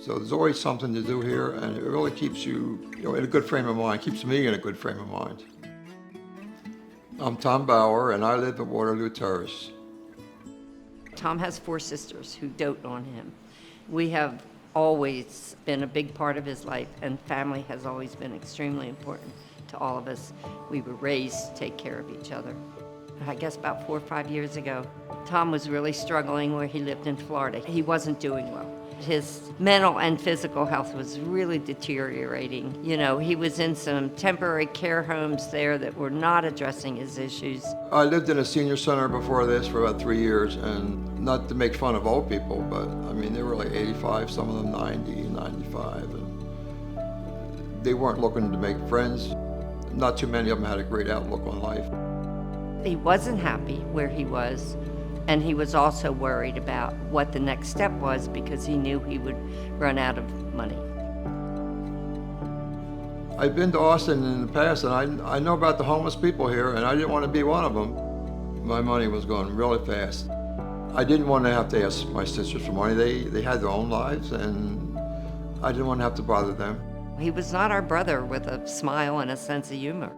So there's always something to do here, and it really keeps you, in a good frame of mind, keeps me in a good frame of mind. I'm Tom Bauer, and I live at Waterloo Terrace. Tom has 4 sisters who dote on him. We have always been a big part of his life, and family has always been extremely important to all of us. We were raised to take care of each other. I guess about 4 or 5 years ago, Tom was really struggling where he lived in Florida. He wasn't doing well. His mental and physical health was really deteriorating. He was in some temporary care homes there that were not addressing his issues. I lived in a senior center before this for about 3 years, and not to make fun of old people, but I mean, they were like 85, some of them 90, 95, and they weren't looking to make friends. Not too many of them had a great outlook on life. He wasn't happy where he was, and he was also worried about what the next step was because he knew he would run out of money. I've been to Austin in the past, and I know about the homeless people here, and I didn't want to be one of them. My money was going really fast. I didn't want to have to ask my sisters for money. They had their own lives, and I didn't want to have to bother them. He was not our brother with a smile and a sense of humor.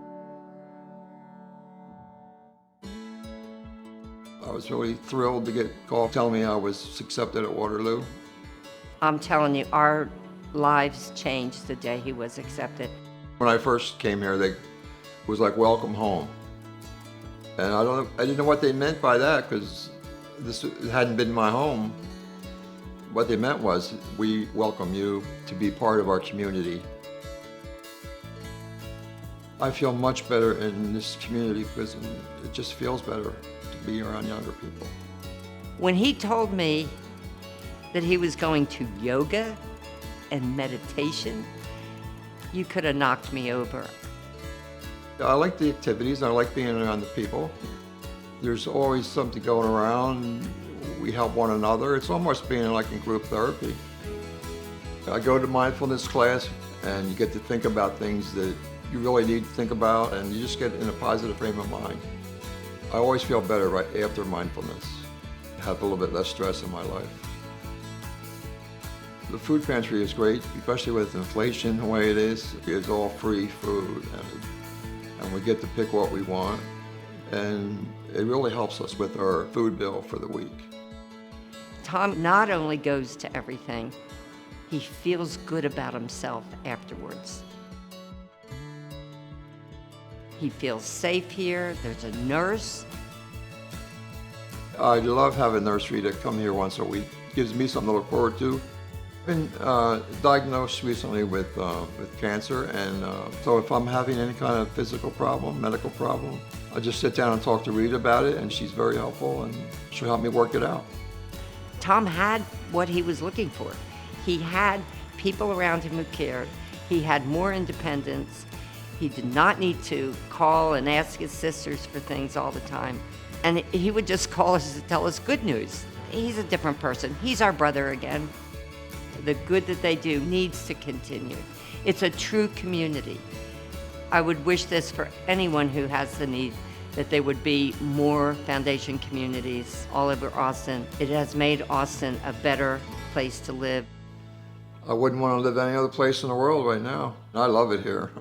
I was really thrilled to get a call telling me I was accepted at Waterloo. I'm telling you, our lives changed the day he was accepted. When I first came here, it was like welcome home. And I didn't know what they meant by that because this hadn't been my home. What they meant was, we welcome you to be part of our community. I feel much better in this community because it just feels better to be around younger people. When he told me that he was going to yoga and meditation, you could have knocked me over. I like the activities, and I like being around the people. There's always something going around. We help one another. It's almost being like in group therapy. I go to mindfulness class, and you get to think about things that you really need to think about, and you just get in a positive frame of mind. I always feel better right after mindfulness. I have a little bit less stress in my life. The food pantry is great, especially with inflation the way it is. It's all free food, and we get to pick what we want, and it really helps us with our food bill for the week. Tom not only goes to everything, he feels good about himself afterwards. He feels safe here. There's a nurse. I love having a nursery to come here once a week. It gives me something to look forward to. I've been diagnosed recently with cancer, and so if I'm having any kind of physical problem, medical problem, I just sit down and talk to Rita about it, and she's very helpful, and she'll help me work it out. Tom had what he was looking for. He had people around him who cared. He had more independence. He did not need to call and ask his sisters for things all the time. And he would just call us to tell us good news. He's a different person. He's our brother again. The good that they do needs to continue. It's a true community. I would wish this for anyone who has the need, that there would be more foundation communities all over Austin. It has made Austin a better place to live. I wouldn't want to live any other place in the world right now. I love it here.